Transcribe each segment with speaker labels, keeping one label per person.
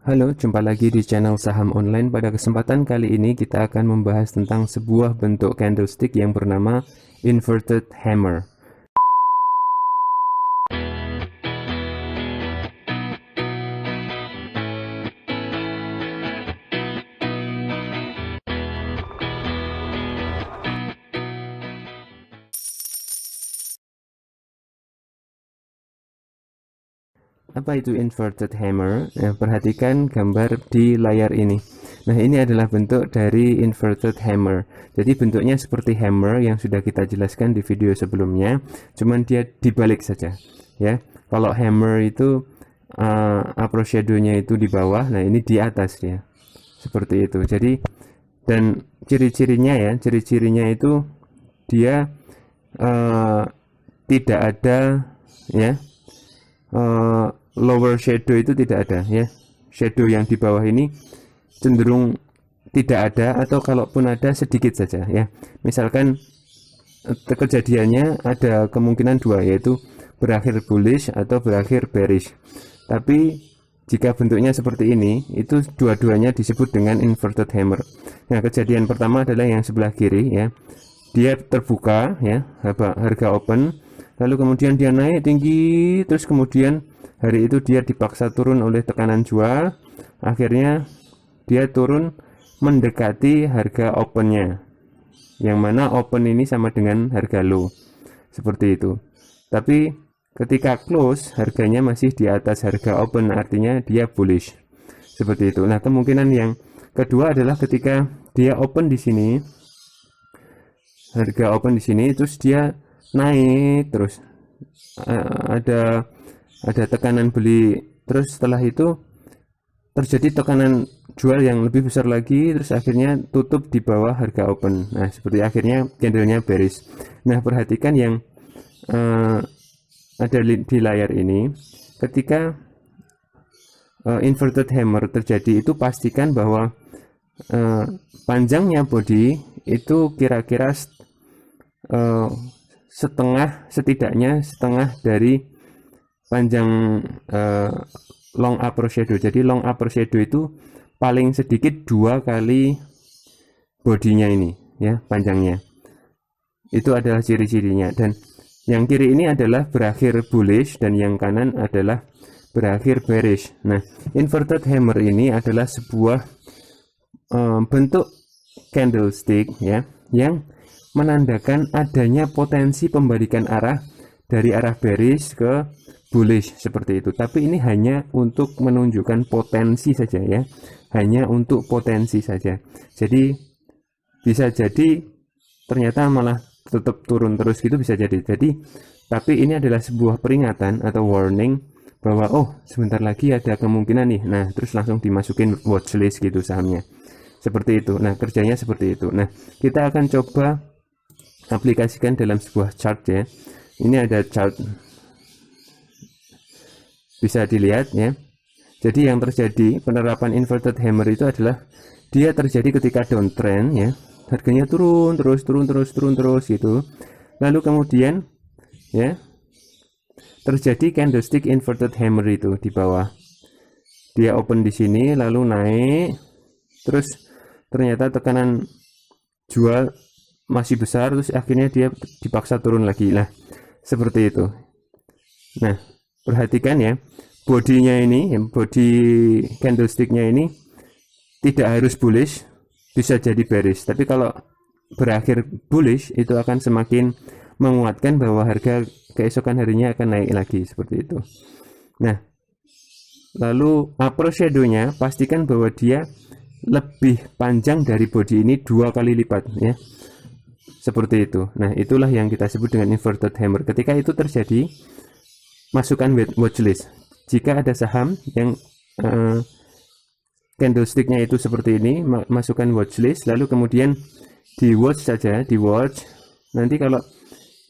Speaker 1: Halo, jumpa lagi di channel Saham Online. Pada kesempatan kali ini kita akan membahas tentang sebuah bentuk candlestick yang bernama inverted hammer. Apa itu inverted hammer? Nah, perhatikan gambar di layar ini. Nah, ini adalah bentuk dari inverted hammer. Jadi bentuknya seperti hammer yang sudah kita jelaskan di video sebelumnya, cuman dia dibalik saja. Ya, kalau hammer itu approach shadow-nya itu di bawah, nah ini di atas ya. Seperti itu. Jadi dan ciri-cirinya itu dia uh, tidak ada ya lower shadow itu tidak ada ya, shadow yang di bawah ini cenderung tidak ada atau kalaupun ada sedikit saja ya. Misalkan kejadiannya ada kemungkinan dua, yaitu berakhir bullish atau berakhir bearish. Tapi jika bentuknya seperti ini, itu dua-duanya disebut dengan inverted hammer. Nah, kejadian pertama adalah yang sebelah kiri ya, dia terbuka ya, harga open, lalu kemudian dia naik tinggi, terus kemudian hari itu dia dipaksa turun oleh tekanan jual, akhirnya dia turun mendekati harga opennya, yang mana open ini sama dengan harga low, seperti itu. Tapi ketika close harganya masih di atas harga open, artinya dia bullish, seperti itu. Nah, kemungkinan yang kedua adalah ketika dia open di sini, harga open di sini, terus dia naik terus, ada tekanan beli, terus setelah itu terjadi tekanan jual yang lebih besar lagi, terus akhirnya tutup di bawah harga open. Nah, seperti akhirnya candlenya bearish. Nah, perhatikan yang ada di layar ini, ketika inverted hammer terjadi itu pastikan bahwa panjangnya body itu kira-kira setidaknya setengah dari panjang long upper shadow. Jadi long upper shadow itu paling sedikit 2 kali bodinya ini ya, panjangnya. Itu adalah ciri-cirinya. Dan yang kiri ini adalah berakhir bullish dan yang kanan adalah berakhir bearish. Nah, inverted hammer ini adalah sebuah bentuk candlestick ya, yang menandakan adanya potensi pembalikan arah dari arah bearish ke bullish, seperti itu. Tapi ini hanya untuk menunjukkan potensi saja ya, hanya untuk potensi saja. Jadi bisa jadi ternyata malah tetap turun terus gitu, bisa jadi. Tapi ini adalah sebuah peringatan atau warning bahwa oh, sebentar lagi ada kemungkinan nih. Nah, terus langsung dimasukin watchlist gitu sahamnya, seperti itu. Nah, kerjanya seperti itu. Nah, kita akan coba aplikasikan dalam sebuah chart ya. Ini ada chart, bisa dilihat ya. Jadi yang terjadi penerapan inverted hammer itu adalah dia terjadi ketika downtrend ya, harganya turun terus gitu. Lalu kemudian ya terjadi candlestick inverted hammer itu di bawah. Dia open di sini lalu naik, terus ternyata tekanan jual masih besar, terus akhirnya dia dipaksa turun lagi. Nah, seperti itu. Nah, perhatikan ya, bodinya ini, body candlesticknya ini tidak harus bullish, bisa jadi bearish. Tapi kalau berakhir bullish itu akan semakin menguatkan bahwa harga keesokan harinya akan naik lagi, seperti itu. Nah, lalu upper shadow-nya pastikan bahwa dia lebih panjang dari body ini 2 kali lipat ya, seperti itu. Nah, itulah yang kita sebut dengan inverted hammer. Ketika itu terjadi, masukkan watchlist. Jika ada saham yang candlesticknya itu seperti ini, masukkan watchlist, lalu kemudian di watch saja, di watch. Nanti kalau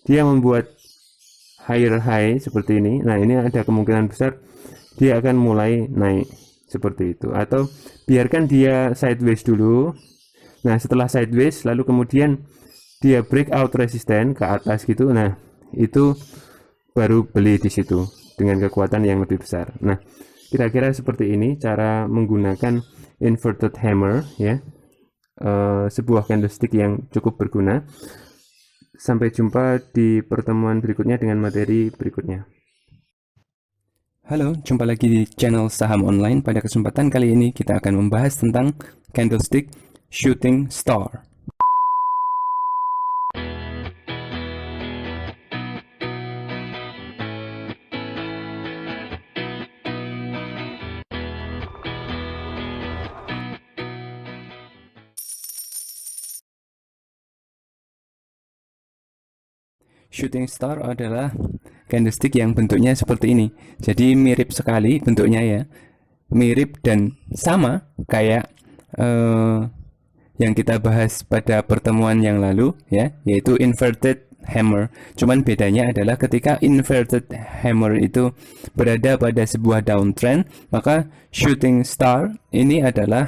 Speaker 1: dia membuat higher high seperti ini, nah ini ada kemungkinan besar dia akan mulai naik, seperti itu. Atau biarkan dia sideways dulu. Nah, setelah sideways lalu kemudian dia breakout resisten ke atas gitu, nah itu baru beli di situ dengan kekuatan yang lebih besar. Nah, kira-kira seperti ini cara menggunakan inverted hammer ya. Sebuah candlestick yang cukup berguna. Sampai jumpa di pertemuan berikutnya dengan materi berikutnya. Halo, jumpa lagi di channel Saham Online. Pada kesempatan kali ini kita akan membahas tentang candlestick shooting star. Shooting star adalah candlestick yang bentuknya seperti ini. Jadi mirip sekali bentuknya ya. Mirip dan sama kayak yang kita bahas pada pertemuan yang lalu ya, yaitu inverted hammer. Cuman bedanya adalah ketika inverted hammer itu berada pada sebuah downtrend, maka shooting star ini adalah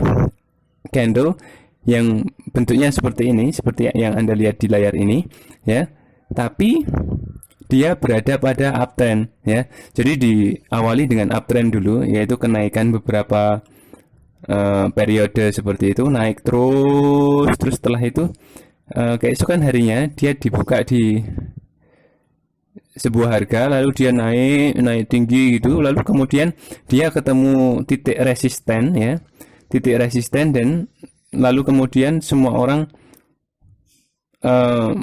Speaker 1: candle yang bentuknya seperti ini, seperti yang Anda lihat di layar ini ya. Tapi dia berada pada uptrend ya. Jadi diawali dengan uptrend dulu, yaitu kenaikan beberapa periode seperti itu, naik terus setelah itu keesokan harinya dia dibuka di sebuah harga, lalu dia naik tinggi gitu, lalu kemudian dia ketemu titik resisten ya, titik resisten, dan lalu kemudian semua orang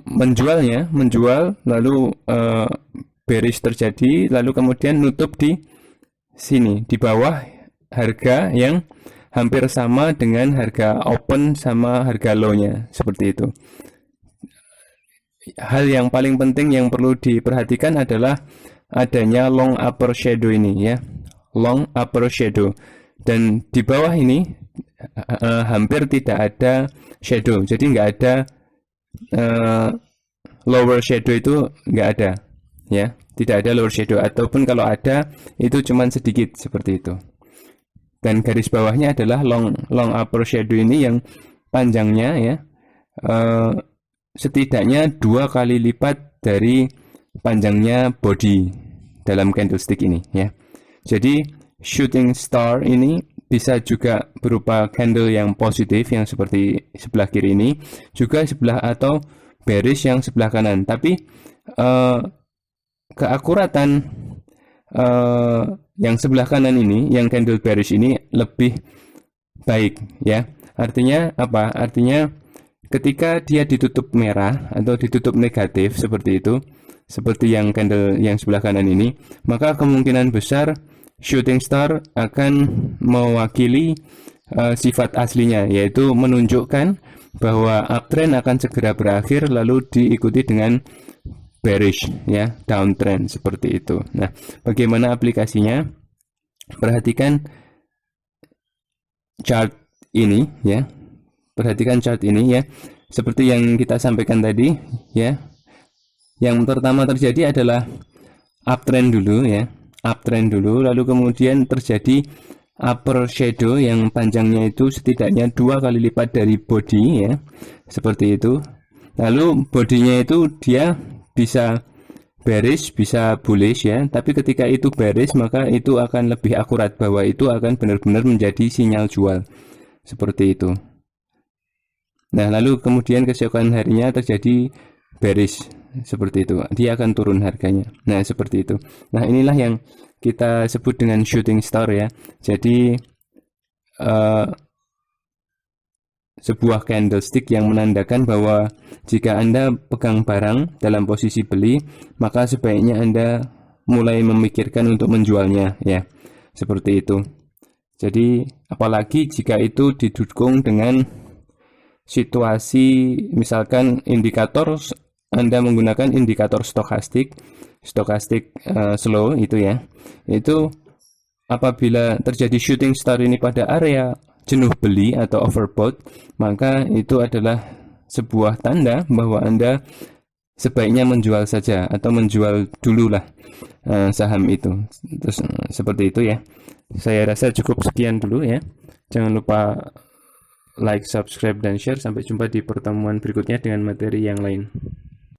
Speaker 1: menjual, lalu bearish terjadi, lalu kemudian nutup di sini di bawah harga yang hampir sama dengan harga open sama harga low-nya, seperti itu. Hal yang paling penting yang perlu diperhatikan adalah adanya long upper shadow ini ya, long upper shadow, dan di bawah ini hampir tidak ada shadow, jadi nggak ada lower shadow, itu nggak ada ya, tidak ada lower shadow, ataupun kalau ada itu cuman sedikit seperti itu. Dan garis bawahnya adalah long upper shadow ini yang panjangnya ya setidaknya 2 kali lipat dari panjangnya body dalam candlestick ini ya. Jadi shooting star ini bisa juga berupa candle yang positif yang seperti sebelah kiri ini, juga sebelah atau bearish yang sebelah kanan. Tapi keakuratan yang sebelah kanan ini, yang candle bearish ini lebih baik ya. Artinya apa? Artinya ketika dia ditutup merah atau ditutup negatif seperti itu, seperti yang candle yang sebelah kanan ini, maka kemungkinan besar shooting star akan mewakili sifat aslinya, yaitu menunjukkan bahwa uptrend akan segera berakhir lalu diikuti dengan bearish ya, downtrend seperti itu. Nah, bagaimana aplikasinya? Perhatikan chart ini ya. Perhatikan chart ini ya. Seperti yang kita sampaikan tadi ya. Yang pertama terjadi adalah uptrend dulu ya. Uptrend dulu, lalu kemudian terjadi upper shadow yang panjangnya itu setidaknya 2 kali lipat dari body ya, seperti itu. Lalu bodinya itu dia bisa bearish, bisa bullish ya, tapi ketika itu bearish maka itu akan lebih akurat bahwa itu akan benar-benar menjadi sinyal jual, seperti itu. Nah, lalu kemudian keesokan harinya terjadi bearish, seperti itu, dia akan turun harganya. Nah, seperti itu. Nah, inilah yang kita sebut dengan shooting star ya. Jadi sebuah candlestick yang menandakan bahwa jika Anda pegang barang dalam posisi beli, maka sebaiknya Anda mulai memikirkan untuk menjualnya ya, seperti itu. Jadi apalagi jika itu didukung dengan situasi, misalkan indikator, Anda menggunakan indikator stokastik slow itu ya, itu apabila terjadi shooting star ini pada area jenuh beli atau overbought, maka itu adalah sebuah tanda bahwa Anda sebaiknya menjual saja atau menjual dululah saham itu. Terus seperti itu ya. Saya rasa cukup sekian dulu ya. Jangan lupa like, subscribe, dan share. Sampai jumpa di pertemuan berikutnya dengan materi yang lain.